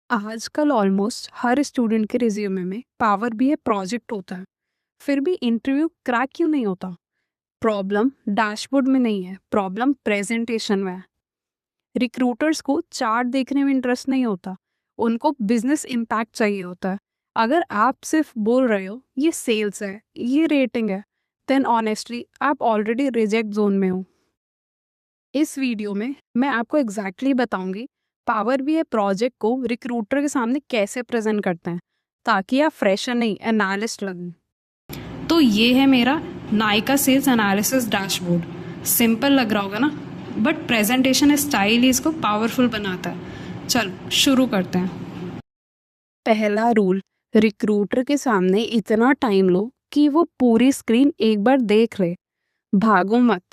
आजकल ऑलमोस्ट हर स्टूडेंट के रिज्यूमे में पावर बीआई प्रोजेक्ट होता है। फिर भी इंटरव्यू क्रैक क्यों नहीं होता? प्रॉब्लम डैशबोर्ड में नहीं है, प्रॉब्लम प्रेजेंटेशन में है। रिक्रूटर्स को चार्ट देखने में इंटरेस्ट नहीं होता, उनको बिजनेस इम्पैक्ट चाहिए होता है। अगर आप सिर्फ बोल रहे हो ये सेल्स है, ये रेटिंग है, देन ऑनेस्टली आप ऑलरेडी रिजेक्ट जोन में हो। इस वीडियो में मैं आपको एग्जैक्टली बताऊंगी पावर बीआई प्रोजेक्ट को रिक्रूटर के सामने कैसे प्रेजेंट करते हैं, ताकि आप फ्रेशर नहीं एनालिस्ट लगें। तो ये है मेरा Nykaa sales analysis dashboard. Simple लग रहा होगा ना, बट प्रेजेंटेशन स्टाइल ही इसको पावरफुल बनाता है। चलो शुरू करते हैं। पहला रूल, रिक्रूटर के सामने इतना टाइम लो कि वो पूरी स्क्रीन एक बार देख ले। भागो मत,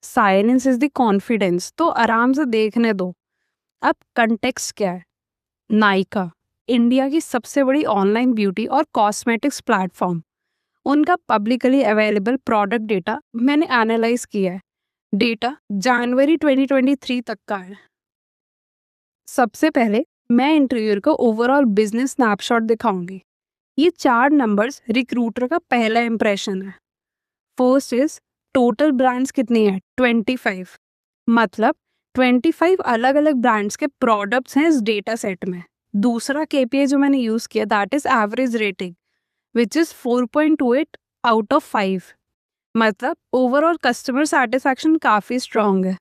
साइलेंस इज द कॉन्फिडेंस, तो आराम से देखने दो। अब कंटेक्स्ट क्या है? नायका इंडिया की सबसे बड़ी ऑनलाइन ब्यूटी और कॉस्मेटिक्स प्लेटफॉर्म। उनका पब्लिकली अवेलेबल प्रोडक्ट डेटा मैंने एनालाइज किया है। डेटा जनवरी 2023 तक का है। सबसे पहले मैं इंटरव्यूअर को ओवरऑल बिजनेस स्नैपशॉट दिखाऊंगी। ये 4 नंबर्स रिक्रूटर का पहला इंप्रेशन है। फर्स्ट इज टोटल ब्रांड्स कितनी है? 25। मतलब 25 अलग अलग ब्रांड्स के प्रोडक्ट्स हैं इस डेटा सेट में। दूसरा केपीआई जो मैंने यूज किया that is average rating which is 4.28 out of 5। मतलब ओवरऑल कस्टमर सेटिस्फैक्शन काफी स्ट्रांग है।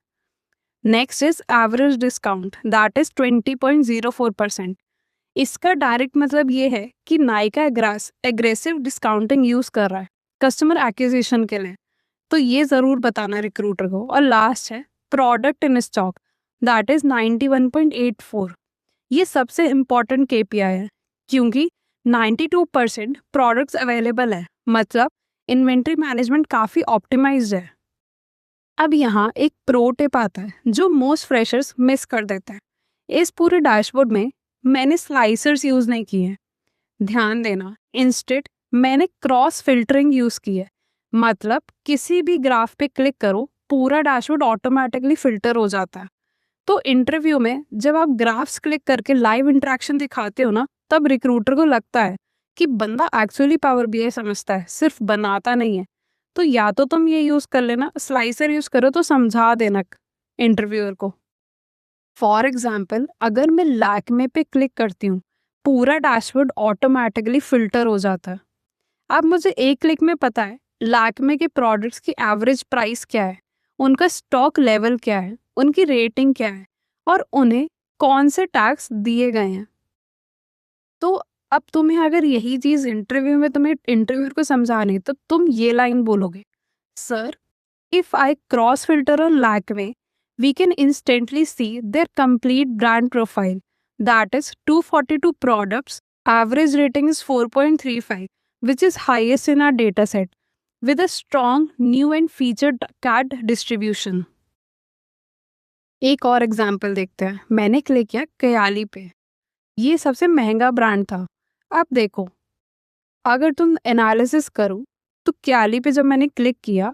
Next is average discount that is 20.04%। इसका डायरेक्ट मतलब ये है कि नायका एग्रेसिव डिस्काउंटिंग यूज कर रहा है कस्टमर एक्विजिशन के लिए, तो ये जरूर बताना रिक्रूटर को। और लास्ट है product in stock that is 91.84। ये सबसे इम्पॉर्टेंट केपीआई है क्योंकि 92% प्रोडक्ट्स अवेलेबल है, मतलब इन्वेंट्री मैनेजमेंट काफ़ी ऑप्टिमाइज्ड है। अब यहाँ एक प्रो टिप आता है जो मोस्ट फ्रेशर्स मिस कर देते हैं। इस पूरे डैशबोर्ड में मैंने स्लाइसर्स यूज़ नहीं किए हैं। ध्यान देना, इंस्टेड मैंने क्रॉस फिल्टरिंग यूज़ की है। मतलब किसी भी ग्राफ पे क्लिक करो, पूरा डैशबोर्ड ऑटोमेटिकली फिल्टर हो जाता है। तो इंटरव्यू में जब आप ग्राफ्स क्लिक करके लाइव इंटरेक्शन दिखाते हो ना, तब रिक्रूटर को लगता है कि बंदा एक्चुअली पावर बीआई समझता है, सिर्फ बनाता नहीं है। तो या तो तुम ये यूज कर लेना, स्लाइसर यूज करो तो समझा देना इंटरव्यूअर को। फॉर एग्जाम्पल अगर मैं लैक्मे पे क्लिक करती हूँ, पूरा डैशबोर्ड ऑटोमेटिकली फिल्टर हो जाता है। अब मुझे एक क्लिक में पता है लैक्मे के प्रोडक्ट्स की एवरेज प्राइस क्या है, उनका स्टॉक लेवल क्या है, उनकी रेटिंग क्या है और उन्हें कौन से टैक्स दिए गए हैं। तो अब तुम्हें अगर यही चीज इंटरव्यू में तुम्हें इंटरव्यूअर को समझानी, तो तुम ये लाइन बोलोगे, sir if I cross filter on Lakme we can instantly see their complete brand profile. That is 242 products. Average rating is 4.35, which is highest in our dataset, with a strong new and featured CAD distribution. एक और example देखते हैं। मैंने click किया कयाली पे, ये सबसे महंगा ब्रांड था। अब देखो, अगर तुम एनालिसिस करो तो कयाली पे जब मैंने क्लिक किया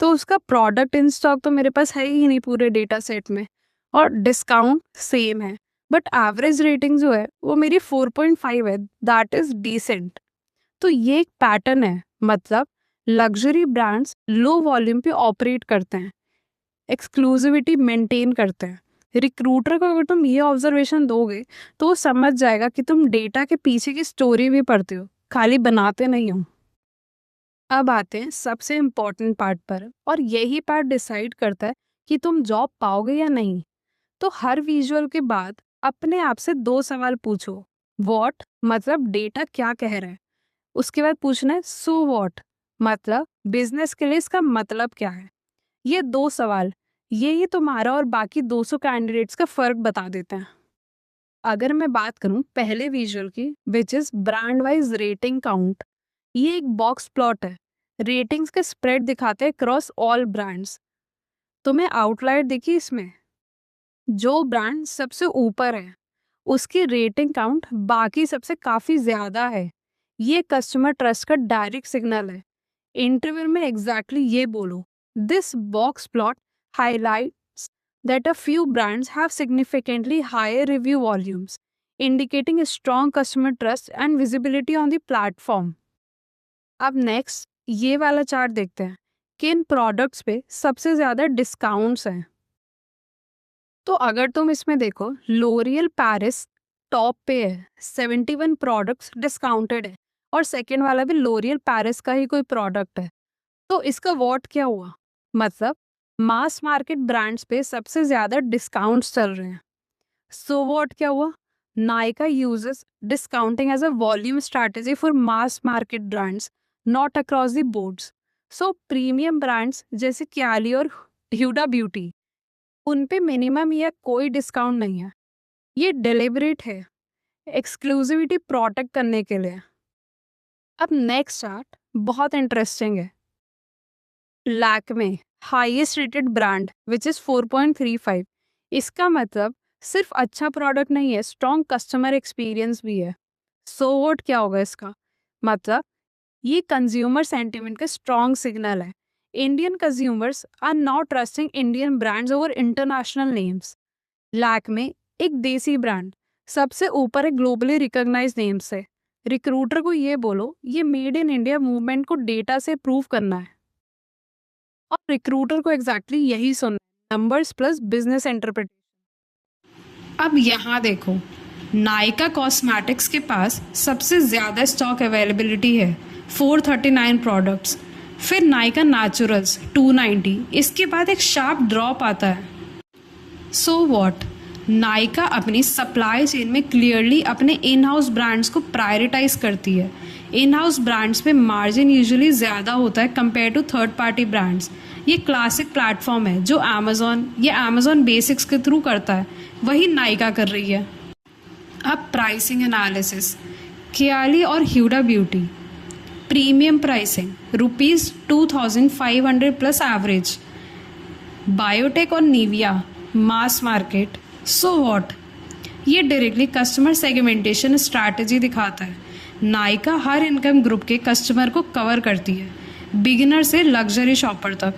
तो उसका प्रोडक्ट इन स्टॉक तो मेरे पास है ही नहीं पूरे डेटा सेट में, और डिस्काउंट सेम है, बट एवरेज रेटिंग जो है वो मेरी 4.5 है, दैट इज डिसेंट। तो ये एक पैटर्न है, मतलब लग्जरी ब्रांड्स लो वॉल्यूम पे ऑपरेट करते हैं, एक्सक्लूसिविटी मेंटेन करते हैं। रिक्रूटर को अगर तुम ये ऑब्जर्वेशन दोगे तो वो समझ जाएगा कि तुम डेटा के पीछे की स्टोरी भी पढ़ते हो, खाली बनाते नहीं हो। अब आते हैं सबसे इम्पोर्टेंट पार्ट पर, और यही पार्ट डिसाइड करता है कि तुम जॉब पाओगे या नहीं। तो हर विजुअल के बाद अपने आप से 2 सवाल पूछो। वॉट मतलब डेटा क्या कह रहा है, उसके बाद पूछना है सो वॉट मतलब बिजनेस के लिए इसका मतलब क्या है। ये 2 सवाल यही तुम्हारा और बाकी 200 कैंडिडेट्स का फर्क बता देते हैं। अगर मैं बात करूं पहले विजुअल की, which is brand wise rating count, ये एक बॉक्स प्लॉट है। रेटिंग्स के स्प्रेड दिखाते हैं क्रॉस ऑल ब्रांड्स। तुम्हें आउटलायर देखी इसमें? जो ब्रांड सबसे ऊपर है उसकी रेटिंग काउंट बाकी सबसे काफी ज्यादा है। ये कस्टमर ट्रस्ट का डायरेक्ट सिग्नल है। इंटरव्यू में एग्जैक्टली ये बोलो, this box plot highlights that a few brands have significantly higher review volumes. indicating a strong customer trust and visibility on the platform. अब नेक्स्ट ये वाला चार्ट देखते हैं कि इन प्रोडक्ट्स पे सबसे ज़्यादा डिस्काउंट्स हैं। तो अगर तुम इसमें देखो, लोरियल पेरिस टॉप पे है, 71 प्रोडक्ट्स डिस्काउंटेड है, और सेकेंड वाला भी लोरियल पेरिस का ही कोई प्रोडक्ट है। तो इसका वॉट क्या हुआ, मतलब मास मार्केट ब्रांड्स पे सबसे ज़्यादा डिस्काउंट्स चल रहे हैं। सो वॉट क्या हुआ, Nykaa uses discounting as a volume strategy for mass market brands, not across the boards. So premium brands जैसे क्याली और ह्यूडा ब्यूटी, उन पे मिनिमम या कोई डिस्काउंट नहीं है। ये डिलिबरेट है, एक्सक्लूसिविटी प्रोटेक्ट करने के लिए। अब नेक्स्ट चार्ट बहुत इंटरेस्टिंग है। Lakme highest rated brand which is 4.35। इसका मतलब सिर्फ अच्छा प्रोडक्ट नहीं है, स्ट्रॉन्ग कस्टमर एक्सपीरियंस भी है। सो वोट क्या होगा इसका, मतलब ये कंज्यूमर सेंटिमेंट का स्ट्रॉन्ग सिग्नल है। Indian consumers are not trusting Indian brands over international names. Lakme एक देसी ब्रांड सबसे ऊपर है ग्लोबली रिकॉग्नाइज्ड नेम से। रिक्रूटर को ये बोलो ये मेड इन इंडिया मूवमेंट को डेटा से प्रूव करना है, और रिक्रूटर को एग्जैक्टली यही सुनना है, नंबर्स प्लस बिजनेस इंटरप्रिटेशन। अब यहाँ देखो, नाइका कॉस्मेटिक्स के पास सबसे ज़्यादा स्टॉक अवेलेबिलिटी है, 439 प्रोडक्ट्स। फिर नाइका नेचुरल्स 290, इसके बाद एक शार्प ड्रॉप आता है। सो वॉट, नाइका अपनी सप्लाई चेन में क्लियरली अपने इन हाउस ब्रांड्स को प्रायोरिटाइज करती है। इन हाउस ब्रांड्स में मार्जिन यूजुअली ज़्यादा होता है compare to third party brands. ये क्लासिक प्लेटफॉर्म है जो अमेज़ॉन बेसिक्स के थ्रू करता है, वही नाइका कर रही है। अब प्राइसिंग एनालिसिस, क्याली और Huda Beauty premium pricing ₹2,500 plus average. Biotique और Nivea mass market. So what, ये डायरेक्टली कस्टमर सेगमेंटेशन स्ट्रैटेजी दिखाता है। नाइका हर इनकम ग्रुप के कस्टमर को कवर करती है, बिगिनर से लग्जरी शॉपर तक।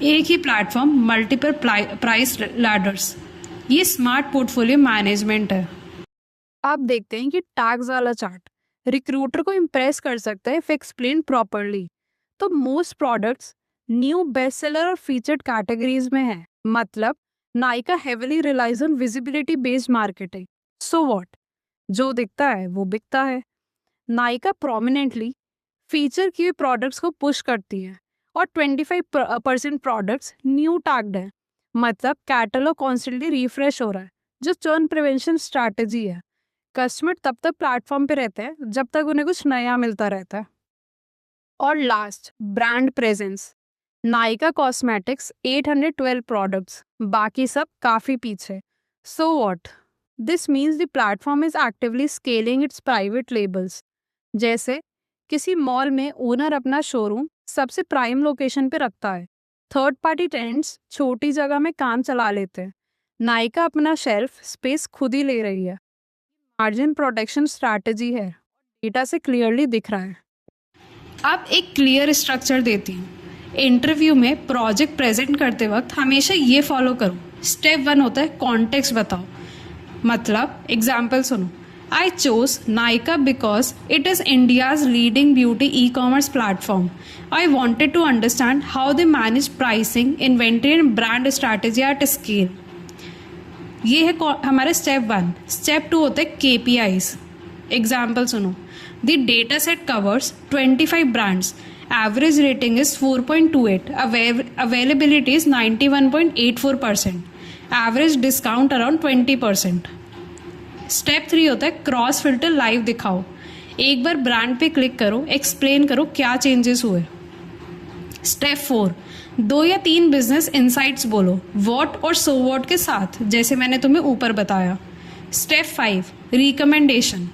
एक ही प्लेटफॉर्म, मल्टीपल प्राइस लैडर्स। ये स्मार्ट पोर्टफोलियो मैनेजमेंट है। आप देखते हैं कि टैग्स वाला चार्ट रिक्रूटर को इम्प्रेस कर सकता है इफ एक्सप्लेन प्रॉपरली। तो most products new best seller और फीचर्ड कैटेगरीज में है, मतलब Nykaa heavily relies on visibility based marketing. So what, जो दिखता है वो बिकता है। नाइका प्रोमिनेंटली फीचर किए प्रोडक्ट्स को पुश करती है, और 25% प्रोडक्ट्स न्यू टैग्ड है, मतलब कैटलॉग कॉन्स्टेंटली रिफ्रेश हो रहा है, जो चर्न प्रिवेंशन स्ट्रैटेजी है। कस्टमर तब तक प्लेटफॉर्म पे रहते हैं जब तक उन्हें कुछ नया मिलता रहता है। और last, brand presence. Nykaa cosmetics 812 products, बाकी सब काफ़ी पीछे। So what, this means the platform is actively scaling it's private labels. जैसे किसी मॉल में ओनर अपना शोरूम सबसे प्राइम लोकेशन पे रखता है, थर्ड पार्टी टेनेंट्स छोटी जगह में काम चला लेते हैं, नाइका अपना शेल्फ स्पेस खुद ही ले रही है। मार्जिन प्रोटेक्शन स्ट्रैटेजी है, डेटा से क्लियरली दिख रहा है। अब एक क्लियर स्ट्रक्चर देती हूँ। इंटरव्यू में प्रोजेक्ट प्रेजेंट करते वक्त हमेशा ये फॉलो करो। स्टेप 1 होता है कॉन्टेक्स्ट बताओ, मतलब एग्जाम्पल सुनो। I chose Nykaa because it is India's leading beauty e-commerce platform. I wanted to understand how they manage pricing, inventory and brand strategy at scale. ये है हमारे स्टेप 1। स्टेप 2 होता है KPIs। एग्जाम्पल सुनो। The data set covers 25 brands. Average rating is 4.28. Availability is 91.84%. Average discount around 20%. Step 3 होता है cross filter live दिखाओ। एक बार ब्रांड पे क्लिक करो, एक्सप्लेन करो क्या चेंजेस हुए। स्टेप 4, 2 या 3 बिजनेस इनसाइट्स बोलो, व्हाट और सो व्हाट के साथ, जैसे मैंने तुम्हें ऊपर बताया। Step 5, recommendation.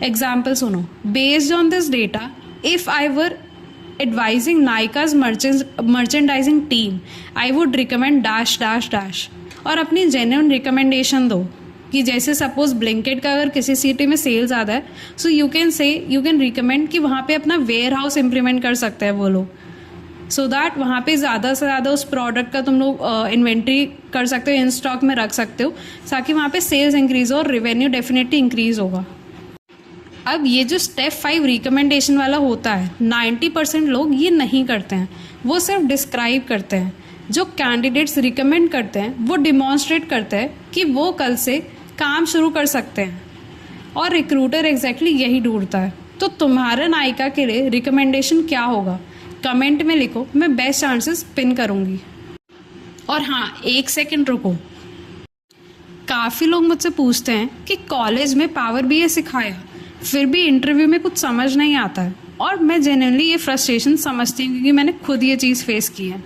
एग्जाम्पल सुनो। Based on this data, if I were advising Nykaa's merchandising team, I would recommend dash dash dash. और अपनी जेन्युइन रिकमेंडेशन दो, कि जैसे सपोज ब्लिंकिट का अगर किसी सिटी में सेल ज़्यादा है, सो यू कैन रिकमेंड कि वहाँ पे अपना वेयर हाउस इम्प्लीमेंट कर सकते हैं वो लोग। सो दैट वहाँ पे ज़्यादा से ज़्यादा उस प्रोडक्ट का तुम लोग इन्वेंट्री कर सकते हो, इन स्टॉक में रख सकते हो, ताकि वहाँ पे सेल्स इंक्रीज हो और रेवेन्यू डेफिनेटली इंक्रीज होगा। अब ये जो स्टेप 5 रिकमेंडेशन वाला होता है, 90% लोग ये नहीं करते हैं, वो सिर्फ डिस्क्राइब करते हैं। जो कैंडिडेट्स रिकमेंड करते हैं वो डिमॉन्स्ट्रेट करते हैं कि वो कल से काम शुरू कर सकते हैं, और रिक्रूटर एग्जैक्टली यही ढूंढता है। तो तुम्हारे नायिका के लिए रिकमेंडेशन क्या होगा, कमेंट में लिखो, मैं बेस्ट आंसर्स पिन करूँगी। और हाँ, 1 सेकंड रुको, काफ़ी लोग मुझसे पूछते हैं कि कॉलेज में पावर बीए सिखाया, फिर भी इंटरव्यू में कुछ समझ नहीं आता है, और मैं जेन्युइनली ये फ्रस्ट्रेशन समझती हूँ क्योंकि मैंने खुद ये चीज़ फेस की है।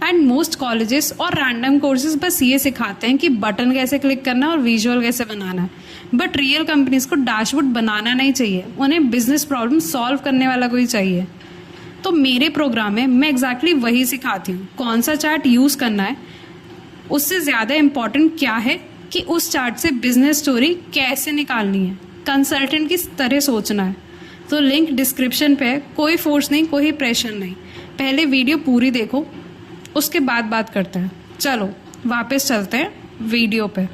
एंड मोस्ट कॉलेजेस और रैंडम कोर्सेज बस ये सिखाते हैं कि बटन कैसे क्लिक करना और विजुअल कैसे बनाना है, बट रियल कंपनीज को डैशबोर्ड बनाना नहीं चाहिए, उन्हें बिजनेस प्रॉब्लम सॉल्व करने वाला कोई चाहिए। तो मेरे प्रोग्राम में मैं एग्जैक्टली वही सिखाती हूँ, कौन सा चार्ट यूज़ करना है, उससे ज़्यादा इम्पॉर्टेंट क्या है कि उस चार्ट से बिजनेस स्टोरी कैसे निकालनी है, कंसल्टेंट की तरह सोचना है। तो लिंक डिस्क्रिप्शन पे है, कोई फोर्स नहीं, कोई प्रेशर नहीं। पहले वीडियो पूरी देखो, उसके बाद बात करते हैं। चलो वापस चलते हैं वीडियो पे।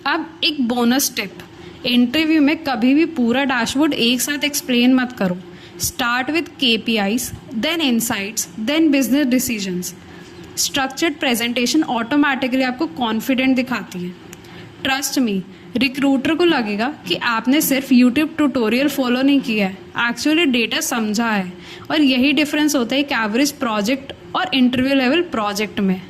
अब एक बोनस टिप, इंटरव्यू में कभी भी पूरा डैशबोर्ड एक साथ एक्सप्लेन मत करो। Start with KPIs, then insights, then business decisions. Structured presentation automatically आपको कॉन्फिडेंट दिखाती है। ट्रस्ट मी, रिक्रूटर को लगेगा कि आपने सिर्फ यूट्यूब ट्यूटोरियल फॉलो नहीं किया है, एक्चुअली डेटा समझा है। और यही डिफरेंस होता है एक एवरेज प्रोजेक्ट और इंटरव्यू लेवल प्रोजेक्ट में।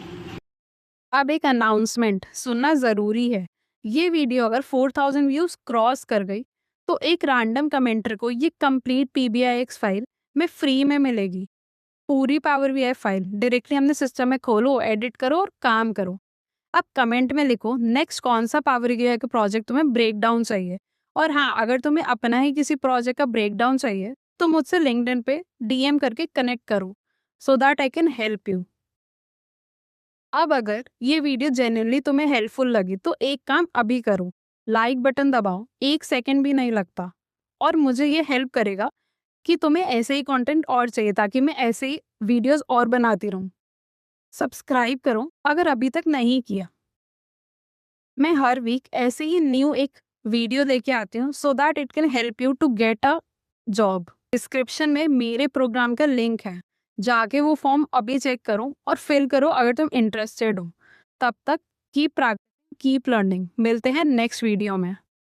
अब एक अनाउंसमेंट सुनना ज़रूरी है। ये वीडियो अगर 4000 व्यूज़ क्रॉस कर गई तो एक रैंडम कमेंटर को ये कंप्लीट PBIX फाइल में फ्री में मिलेगी। पूरी पावर BI फाइल डायरेक्टली हमने सिस्टम में खोलो, एडिट करो और काम करो। अब कमेंट में लिखो नेक्स्ट कौन सा पावर BI का प्रोजेक्ट तुम्हें ब्रेकडाउन चाहिए। और हाँ, अगर तुम्हें अपना ही किसी प्रोजेक्ट का ब्रेकडाउन चाहिए तो मुझसे लिंक्डइन पे DM करके कनेक्ट करो, so that I can help you. अब अगर ये वीडियो जेन्युइनली तुम्हें हेल्पफुल लगी तो एक काम अभी करो, लाइक बटन दबाओ, 1 सेकंड भी नहीं लगता, और मुझे ये हेल्प करेगा कि तुम्हें ऐसे ही कंटेंट और चाहिए, ताकि मैं ऐसे ही वीडियोस और बनाती रहूँ। सब्सक्राइब करो अगर अभी तक नहीं किया। मैं हर वीक ऐसे ही न्यू एक वीडियो लेके आती हूँ, so that it can help you to get a job. Description में मेरे प्रोग्राम का लिंक है, जाके वो फॉर्म अभी चेक करो और फिल करो अगर तुम इंटरेस्टेड हो। तब तक कीप प्रैक्टिसिंग, कीप लर्निंग। मिलते हैं नेक्स्ट वीडियो में।